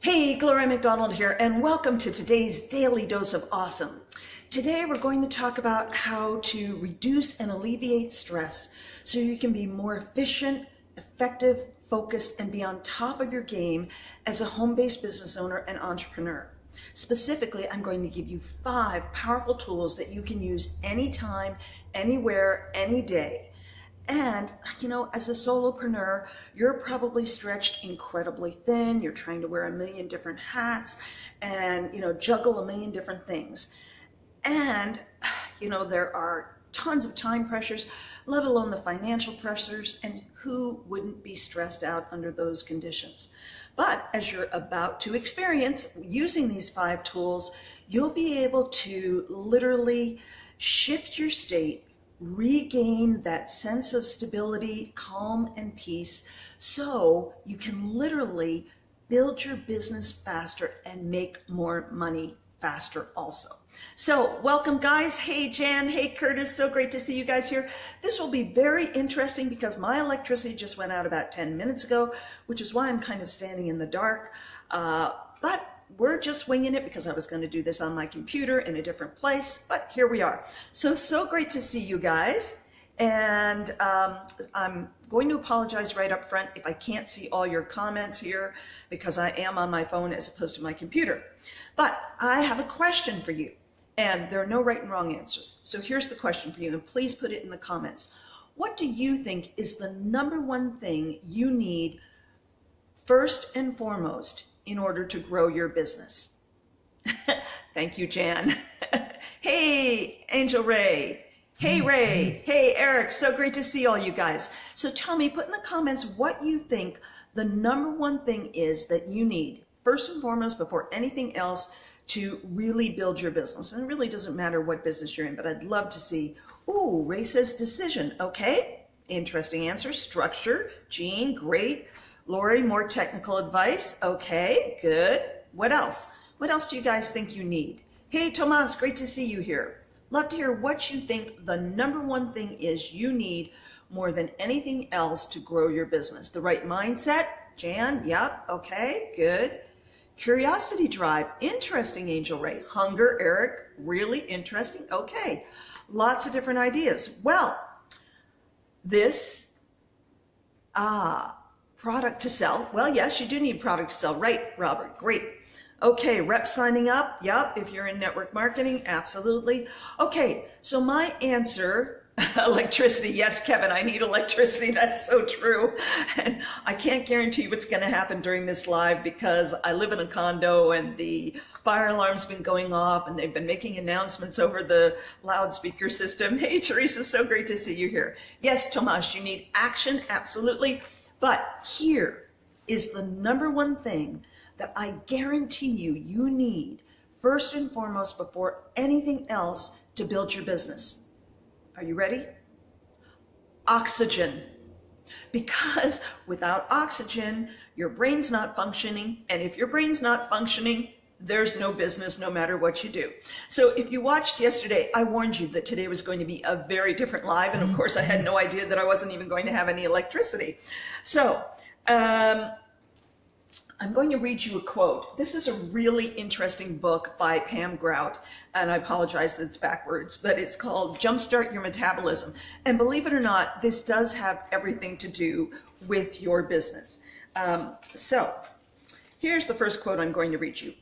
Hey, Gloria MacDonald here, and welcome to today's Daily Dose of Awesome. Today we're going to talk about how to reduce and alleviate stress so you can be more efficient, effective, focused, and be on top of your game as a home-based business owner and entrepreneur. Specifically, I'm going to give you 5 powerful tools that you can use anytime, anywhere, any day. And, as a solopreneur, you're probably stretched incredibly thin. You're trying to wear a million different hats and, juggle a million different things. And, there are tons of time pressures, let alone the financial pressures, and who wouldn't be stressed out under those conditions? But as you're about to experience using these 5 tools, you'll be able to literally shift your state, regain that sense of stability, calm, and peace so you can literally build your business faster and make more money faster also. So welcome, guys. Hey, Jan. Hey, Curtis. So great to see you guys here. This will be very interesting because my electricity just went out about 10 minutes ago, which is why I'm kind of standing in the dark. But we're just winging it because I was going to do this on my computer in a different place, but here we are. So great to see you guys. And I'm going to apologize right up front if I can't see all your comments here because I am on my phone as opposed to my computer. But I have a question for you, and there are no right and wrong answers. So here's the question for you, and please put it in the comments. What do you think is the #1 thing you need first and foremost in order to grow your business? Thank you, Jan. Hey, Angel Ray. Hey, Ray. Hey, Eric. So great to see all you guys. So tell me, put in the comments what you think the #1 thing is that you need first and foremost before anything else to really build your business. And it really doesn't matter what business you're in, but I'd love to see. Ooh, Ray says decision. Okay. Interesting answer. Structure. Jean, great. Lori, more technical advice. Okay, good. What else? What else do you guys think you need? Hey, Tomas, great to see you here. Love to hear what you think the #1 thing is you need more than anything else to grow your business. The right mindset? Jan, yep, okay, good. Curiosity drive, interesting, Angel Ray. Hunger, Eric, really interesting. Okay, lots of different ideas. Well, this, product to sell. Well, yes, you do need product to sell. Right, Robert, great. Okay, rep signing up. Yep, if you're in network marketing, absolutely. Okay, so my answer, electricity. Yes, Kevin, I need electricity. That's so true. And I can't guarantee what's going to happen during this live because I live in a condo and the fire alarm's been going off and they've been making announcements over the loudspeaker system. Hey, Teresa, so great to see you here. Yes, Tomas, you need action, absolutely. But here is the #1 thing that I guarantee you need first and foremost before anything else to build your business. Are you ready? Oxygen. Because without oxygen, your brain's not functioning. And if your brain's not functioning, there's no business no matter what you do. So if you watched yesterday, I warned you that today was going to be a very different live. And of course, I had no idea that I wasn't even going to have any electricity. So I'm going to read you a quote. This is a really interesting book by Pam Grout, and I apologize that it's backwards, but it's called Jumpstart Your Metabolism. And believe it or not, this does have everything to do with your business. So here's the first quote I'm going to read you.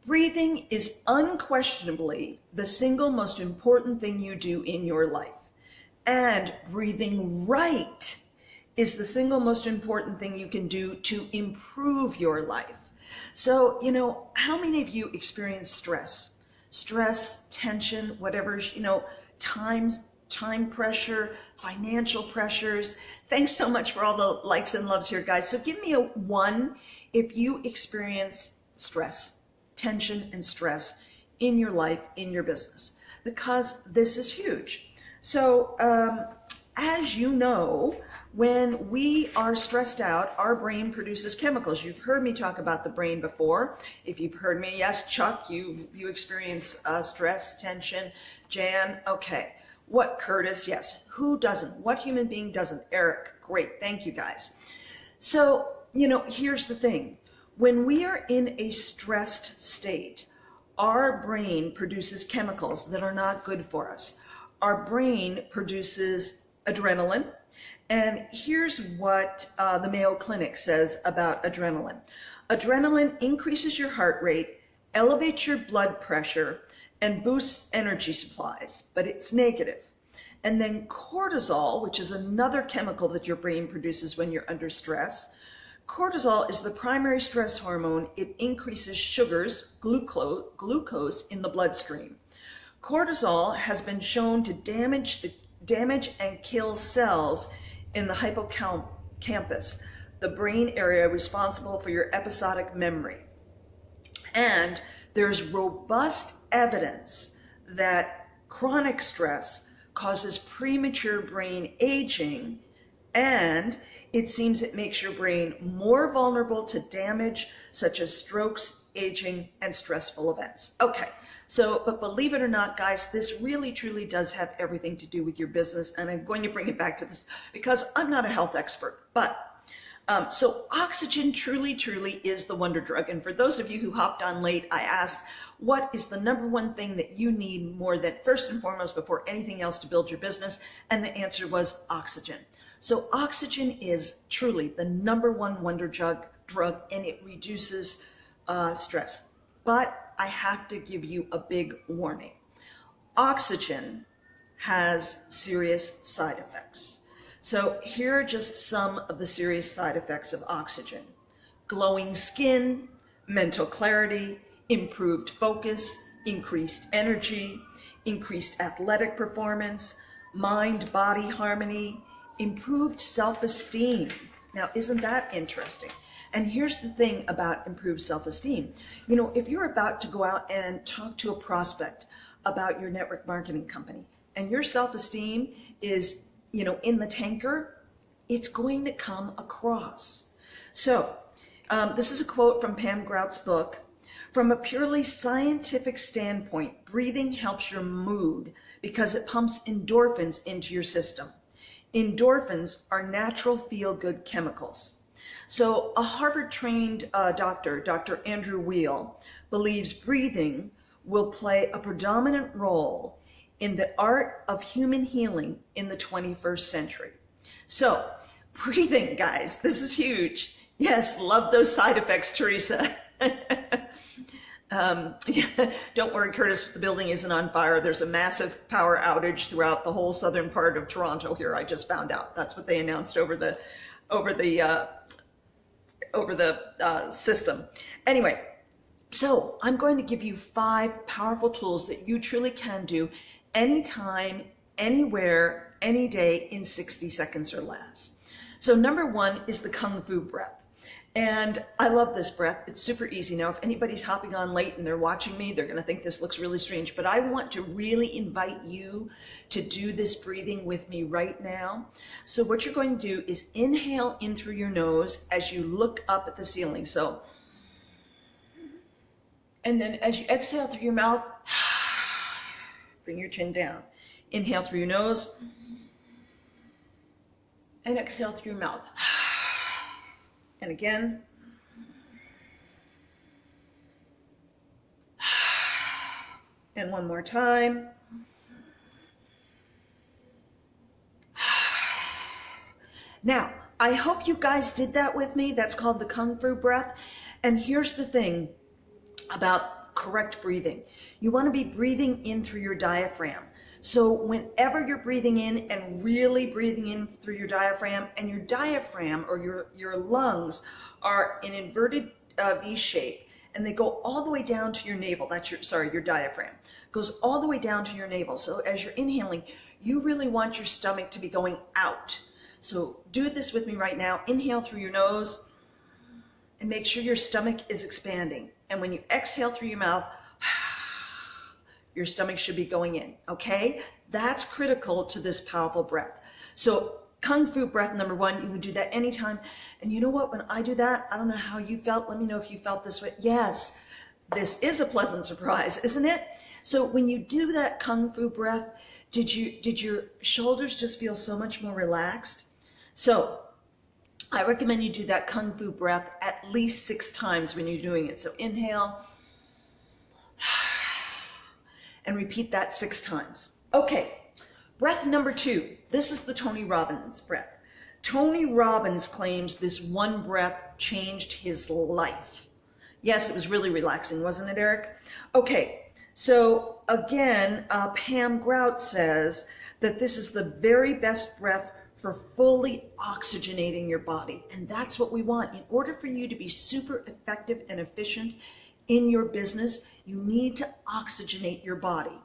Breathing is unquestionably the single most important thing you do in your life. And breathing right is the single most important thing you can do to improve your life. So, how many of you experience stress? Stress, tension, whatever, time pressure, financial pressures. Thanks so much for all the likes and loves here, guys. So give me a 1 if you experience stress, tension, and stress in your life, in your business, because this is huge. So, as you know, when we are stressed out, our brain produces chemicals. You've heard me talk about the brain before. If you've heard me, yes, Chuck, you experience stress, tension. Jan, okay. What, Curtis? Yes. Who doesn't? What human being doesn't? Eric, great. Thank you, guys. So, here's the thing. When we are in a stressed state, our brain produces chemicals that are not good for us. Our brain produces adrenaline. And here's what the Mayo Clinic says about adrenaline. Adrenaline increases your heart rate, elevates your blood pressure, and boosts energy supplies, but it's negative. And then cortisol, which is another chemical that your brain produces when you're under stress. Cortisol is the primary stress hormone. It increases sugars, glucose in the bloodstream. Cortisol has been shown to damage and kill cells in the hippocampus, the brain area responsible for your episodic memory. And there's robust evidence that chronic stress causes premature brain aging, and it seems it makes your brain more vulnerable to damage such as strokes, aging, and stressful events. Okay, but believe it or not, guys, this really truly does have everything to do with your business, and I'm going to bring it back to this because I'm not a health expert, but so oxygen truly is the wonder drug. And for those of you who hopped on late, I asked, what is the number one thing that you need more than first and foremost before anything else to build your business? And the answer was oxygen. So oxygen is truly the number one wonder drug, and it reduces stress. But I have to give you a big warning. Oxygen has serious side effects. So here are just some of the serious side effects of oxygen. Glowing skin, mental clarity, improved focus, increased energy, increased athletic performance, mind-body harmony, improved self-esteem. Now, isn't that interesting? And here's the thing about improved self-esteem. You know, if you're about to go out and talk to a prospect about your network marketing company and your self-esteem is, you know, in the tanker, it's going to come across. So this is a quote from Pam Grout's book. From a purely scientific standpoint, breathing helps your mood because it pumps endorphins into your system. Endorphins are natural feel-good chemicals. So a Harvard-trained doctor, Dr. Andrew Weil, believes breathing will play a predominant role in the art of human healing in the 21st century. So breathing, guys, this is huge. Yes, love those side effects, Teresa. Yeah, don't worry, Curtis, the building isn't on fire. There's a massive power outage throughout the whole southern part of Toronto here. I just found out. That's what they announced over the system. Anyway, so I'm going to give you 5 powerful tools that you truly can do anytime, anywhere, any day in 60 seconds or less. So number 1 is the Kung Fu breath. And I love this breath. It's super easy. Now, if anybody's hopping on late and they're watching me, they're going to think this looks really strange, but I want to really invite you to do this breathing with me right now. So what you're going to do is inhale in through your nose as you look up at the ceiling. So, and then as you exhale through your mouth, bring your chin down. Inhale through your nose and exhale through your mouth. And again. And one more time. Now, I hope you guys did that with me. That's called the Kung Fu breath. And here's the thing about correct breathing. You want to be breathing in through your diaphragm. So whenever you're breathing in and really breathing in through your diaphragm, and your diaphragm or your lungs are in inverted V shape, and they go all the way down to your navel. That's your diaphragm goes all the way down to your navel. So as you're inhaling, you really want your stomach to be going out. So do this with me right now. Inhale through your nose and make sure your stomach is expanding. And when you exhale through your mouth, your stomach should be going in, okay? That's critical to this powerful breath. So Kung Fu breath number 1, you can do that anytime. And you know what, when I do that, I don't know how you felt. Let me know if you felt this way. Yes, this is a pleasant surprise, isn't it? So when you do that Kung Fu breath, did your shoulders just feel so much more relaxed? So I recommend you do that Kung Fu breath at least 6 times when you're doing it. So inhale and repeat that 6 times. Okay, breath number 2. This is the Tony Robbins breath. Tony Robbins claims this one breath changed his life. Yes, it was really relaxing, wasn't it, Eric? Okay, so again, Pam Grout says that this is the very best breath for fully oxygenating your body. And that's what we want. In order for you to be super effective and efficient in your business, you need to oxygenate your body.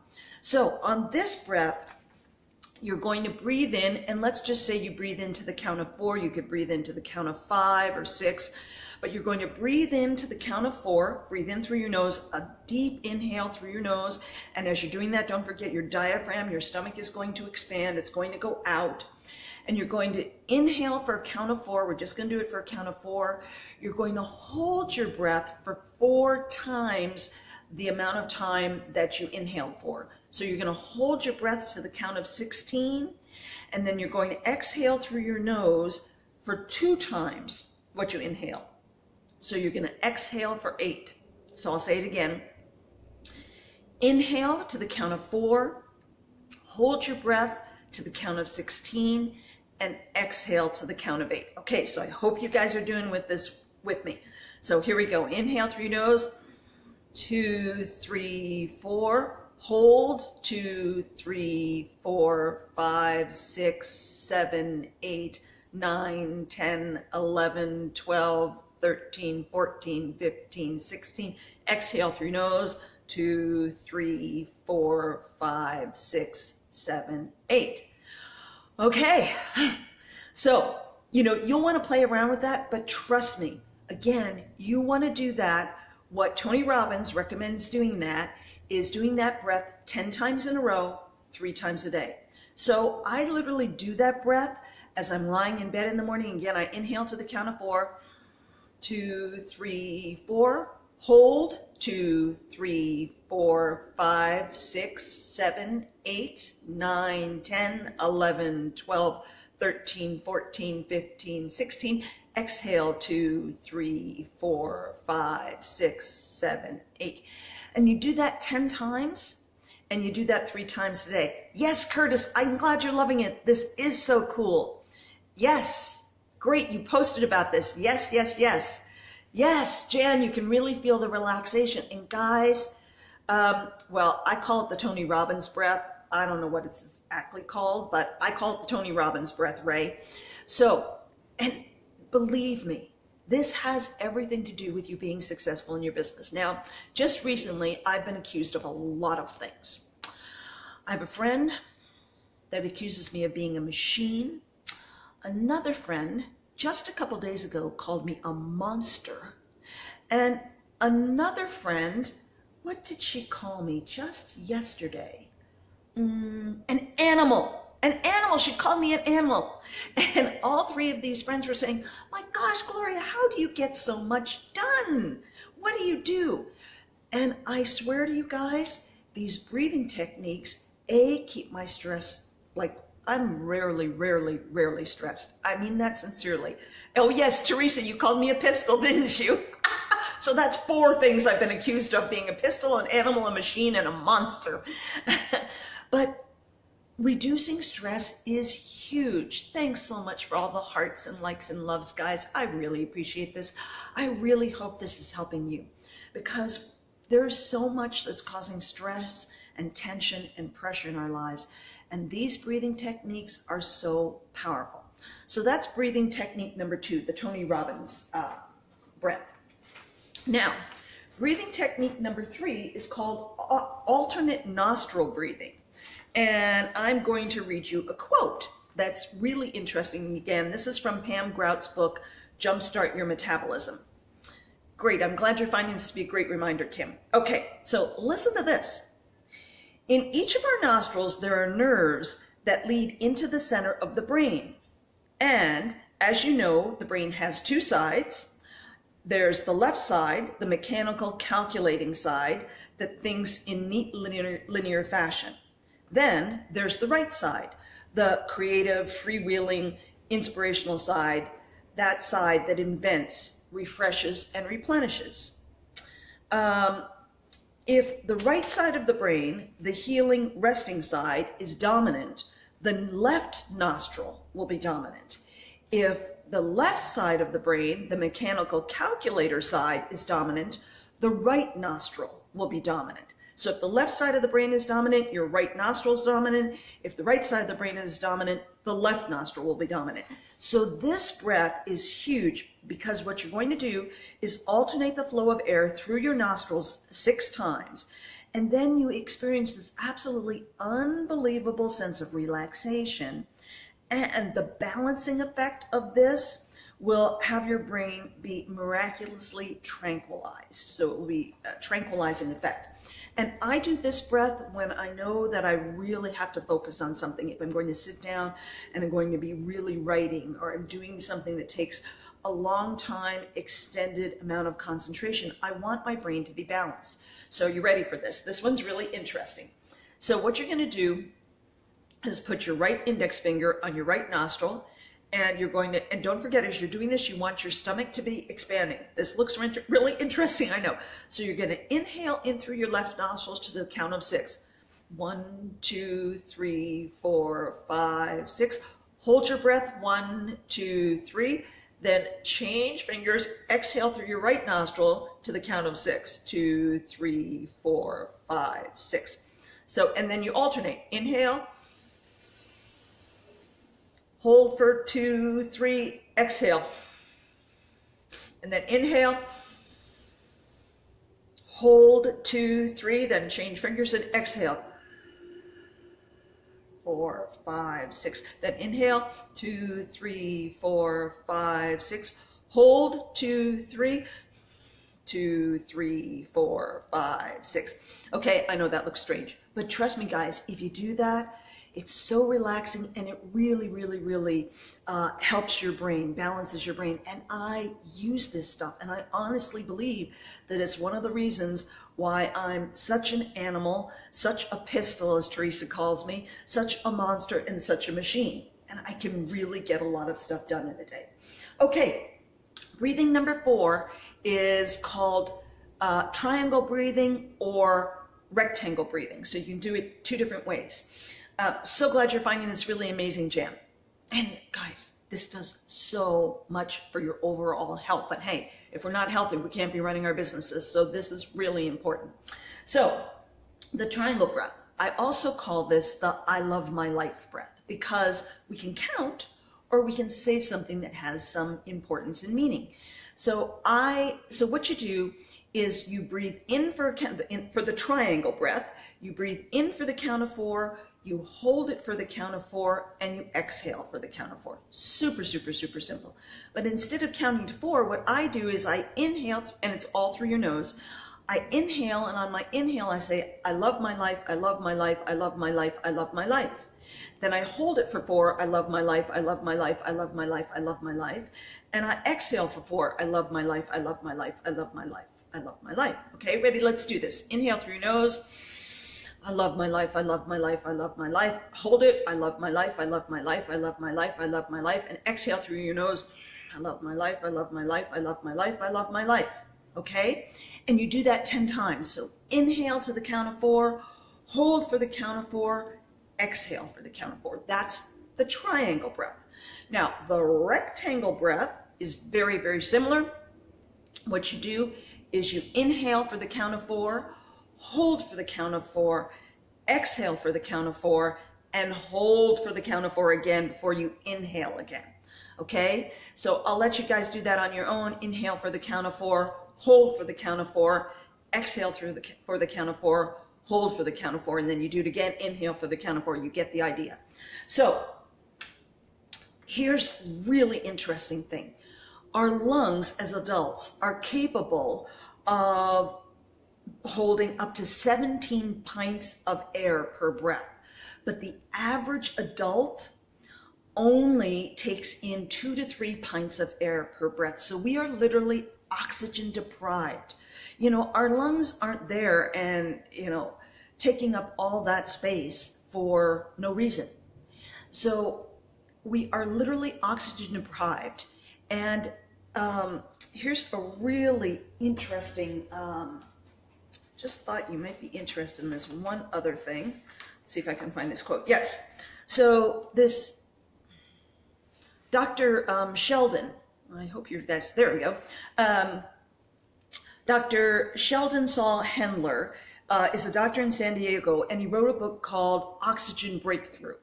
So on this breath, you're going to breathe in, and let's just say you breathe into the count of 4. You could breathe into the count of 5 or 6, but you're going to breathe into the count of 4, breathe in through your nose, a deep inhale through your nose, and as you're doing that, don't forget your diaphragm, your stomach is going to expand, it's going to go out, and you're going to inhale for a count of 4. We're just going to do it for a count of 4. You're going to hold your breath for 4 times the amount of time that you inhaled for. So you're going to hold your breath to the count of 16, and then you're going to exhale through your nose for 2 times what you inhale. So you're going to exhale for 8. So I'll say it again. Inhale to the count of 4, hold your breath to the count of 16, and exhale to the count of 8. Okay, so I hope you guys are doing this with me. So here we go. Inhale through your nose. 2, 3, 4. Hold. 2, 3, 4, 5, 6, 7, 8, 9, 10, 11, 12, 13, 14, 15, 16. Exhale through your nose. 2, 3, 4, 5, 6, 7, 8. Okay, so, you'll want to play around with that, but trust me, again, you want to do that. What Tony Robbins recommends doing that is doing that breath 10 times in a row, 3 times a day. So I literally do that breath as I'm lying in bed in the morning. Again, I inhale to the count of 4, 2, 3, 4, hold, 2, 3, 4, 5, 6, 7, 8, 9, 10, 11, 12, 13, 14, 15, 16. Exhale, 2, 3, 4, 5, 6, 7, 8. And you do that 10 times, and you do that 3 times a day. Yes, Curtis, I'm glad you're loving it. This is so cool. Yes, great, you posted about this. Yes, yes, yes. Yes, Jan, you can really feel the relaxation. And guys, well, I call it the Tony Robbins breath. I don't know what it's exactly called, but I call it the Tony Robbins breath, Ray. So, and believe me, this has everything to do with you being successful in your business. Now, just recently, I've been accused of a lot of things. I have a friend that accuses me of being a machine. Another friend, just a couple days ago, called me a monster. And another friend, what did she call me just yesterday? An animal. An animal. She called me an animal. And all 3 of these friends were saying, my gosh, Gloria, how do you get so much done? What do you do? And I swear to you guys, these breathing techniques, keep my stress, like I'm rarely stressed. I mean that sincerely. Oh yes, Teresa, you called me a pistol, didn't you? So that's 4 things I've been accused of: being a pistol, an animal, a machine, and a monster. But reducing stress is huge. Thanks so much for all the hearts and likes and loves, guys. I really appreciate this. I really hope this is helping you, because there's so much that's causing stress and tension and pressure in our lives. And these breathing techniques are so powerful. So that's breathing technique number 2, the Tony Robbins breath. Now, breathing technique number 3 is called alternate nostril breathing. And I'm going to read you a quote that's really interesting. Again, this is from Pam Grout's book, Jumpstart Your Metabolism. Great, I'm glad you're finding this to be a great reminder, Kim. Okay, so listen to this. In each of our nostrils, there are nerves that lead into the center of the brain. And as you know, the brain has 2 sides. There's the left side, the mechanical calculating side that thinks in neat linear fashion. Then there's the right side, the creative, freewheeling, inspirational side that side that invents, refreshes, and replenishes. If the right side of the brain, the healing, resting side, is dominant, the left nostril will be dominant. If the left side of the brain, the mechanical calculator side, is dominant, the right nostril will be dominant. So if the left side of the brain is dominant, your right nostril is dominant. If the right side of the brain is dominant, the left nostril will be dominant. So this breath is huge because what you're going to do is alternate the flow of air through your nostrils 6 times. And then you experience this absolutely unbelievable sense of relaxation. And the balancing effect of this will have your brain be miraculously tranquilized. So it will be a tranquilizing effect. And I do this breath when I know that I really have to focus on something. If I'm going to sit down and I'm going to be really writing, or I'm doing something that takes a long time, extended amount of concentration, I want my brain to be balanced. So you ready for this? This one's really interesting. So what you're going to do is put your right index finger on your right nostril, and you're going to, and don't forget, as you're doing this, you want your stomach to be expanding. This looks really interesting, I know. So you're going to inhale in through your left nostrils to the count of 6. 1, 2, 3, 4, 5, 6. Hold your breath, 1, 2, 3. Then change fingers, exhale through your right nostril to the count of 6. 2, 3, 4, 5, 6. So, and then you alternate. Inhale. Hold for 2, 3, exhale. And then inhale. Hold 2, 3, then change fingers and exhale. 4, 5, 6. Then inhale. 2, 3, 4, 5, 6. Hold 2, 3. 2, 3, 4, 5, 6. Okay, I know that looks strange, but trust me, guys, if you do that, it's so relaxing, and it really, really, really helps your brain, balances your brain. And I use this stuff, and I honestly believe that it's one of the reasons why I'm such an animal, such a pistol, as Teresa calls me, such a monster, and such a machine. And I can really get a lot of stuff done in a day. Okay, breathing number 4 is called triangle breathing or rectangle breathing. So you can do it 2 different ways. So glad you're finding this really amazing jam. And guys, this does so much for your overall health. And hey, if we're not healthy, we can't be running our businesses. So this is really important. So the triangle breath, I also call this the I love my life breath, because we can count or we can say something that has some importance and meaning. So what you do is you breathe in for the triangle breath, you breathe in for the count of 4, you hold it for the count of 4, and you exhale for the count of 4. Super, super, super simple. But instead of counting to 4, what I do is I inhale, and it's all through your nose. I inhale, and on my inhale I say, I love my life, I love my life, I love my life, I love my life. Then I hold it for 4, I love my life, I love my life, I love my life, I love my life. And I exhale for 4, I love my life, I love my life, I love my life, I love my life. Okay, ready? Let's do this. Inhale through your nose. I love my life, I love my life, I love my life. Hold it. I love my life, I love my life, I love my life, I love my life. And exhale through your nose. I love my life, I love my life, I love my life, I love my life. Okay? And you do that 10 times. So inhale to the count of 4, hold for the count of 4, exhale for the count of 4. That's the triangle breath. Now, the rectangle breath is very, very similar. What you do is you inhale for the count of 4, hold for the count of 4, exhale for the count of 4, and hold for the count of 4 again before you inhale again. Okay? So I'll let you guys do that on your own. Inhale for the count of 4, hold for the count of 4, exhale for the count of 4, hold for the count of 4, and then you do it again. Inhale for the count of 4. You get the idea. So here's really interesting thing. Our lungs as adults are capable of holding up to 17 pints of air per breath. But the average adult only takes in 2 to 3 pints of air per breath. So we are literally oxygen deprived. You know, our lungs aren't there and, you know, taking up all that space for no reason. So we are literally oxygen deprived. And here's a really interesting, just thought you might be interested in this one other thing. Let's see if I can find this quote. Yes. So this Dr. Sheldon, I hope you guys, there we go. Dr. Sheldon Saul Hendler is a doctor in San Diego, and he wrote a book called Oxygen Breakthrough.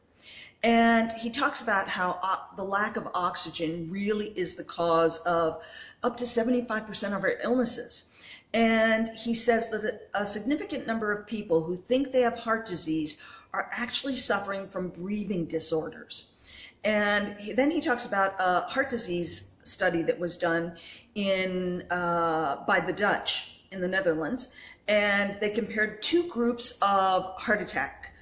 And he talks about how the lack of oxygen really is the cause of up to 75% of our illnesses. And he says that a significant number of people who think they have heart disease are actually suffering from breathing disorders. And then he talks about a heart disease study that was done by the Dutch in the Netherlands. And they compared two groups of heart attack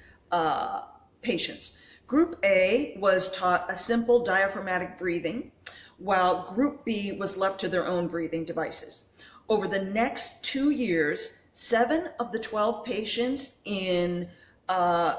patients. Group A was taught a simple diaphragmatic breathing, while Group B was left to their own breathing devices. Over the next 2 years, 7 of the 12 patients in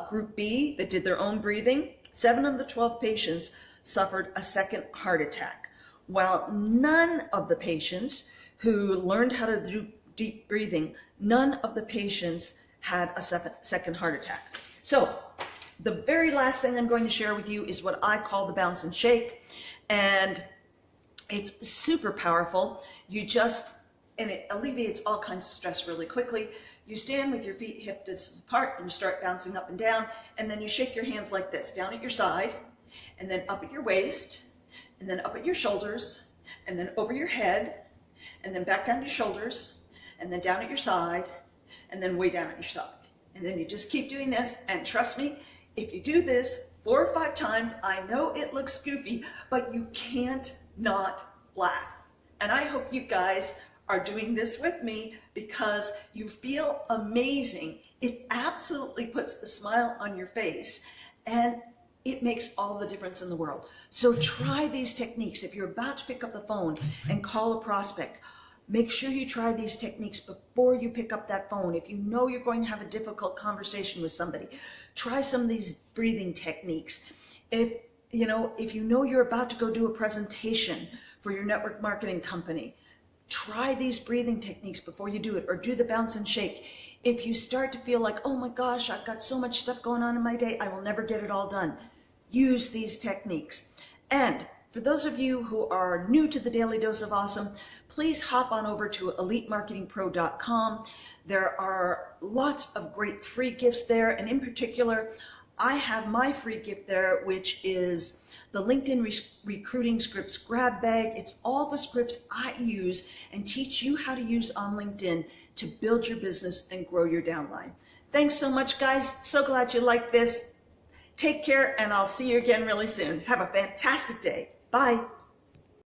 Group B that did their own breathing, 7 of the 12 patients suffered a second heart attack, while none of the patients who learned how to do deep breathing, none of the patients had a second heart attack. So the very last thing I'm going to share with you is what I call the bounce and shake. And it's super powerful. And it alleviates all kinds of stress really quickly. You stand with your feet hip distance apart and you start bouncing up and down. And then you shake your hands like this, down at your side, and then up at your waist, and then up at your shoulders, and then over your head, and then back down your shoulders, and then down at your side, and then way down at your side. And then you just keep doing this, and trust me, if you do this 4 or 5 times, I know it looks goofy, but you can't not laugh. And I hope you guys are doing this with me because you feel amazing. It absolutely puts a smile on your face, and it makes all the difference in the world. So try these techniques. If you're about to pick up the phone and call a prospect, make sure you try these techniques before you pick up that phone. If you know you're going to have a difficult conversation with somebody, try some of these breathing techniques. If you know you're about to go do a presentation for your network marketing company, try these breathing techniques before you do it, or do the bounce and shake. If you start to feel like, oh my gosh, I've got so much stuff going on in my day, I will never get it all done, use these techniques. And for those of you who are new to the Daily Dose of Awesome, please hop on over to elitemarketingpro.com. There are lots of great free gifts there, and in particular, I have my free gift there, which is the LinkedIn Recruiting Scripts Grab Bag. It's all the scripts I use and teach you how to use on LinkedIn to build your business and grow your downline. Thanks so much, guys. So glad you liked this. Take care, and I'll see you again really soon. Have a fantastic day. Bye.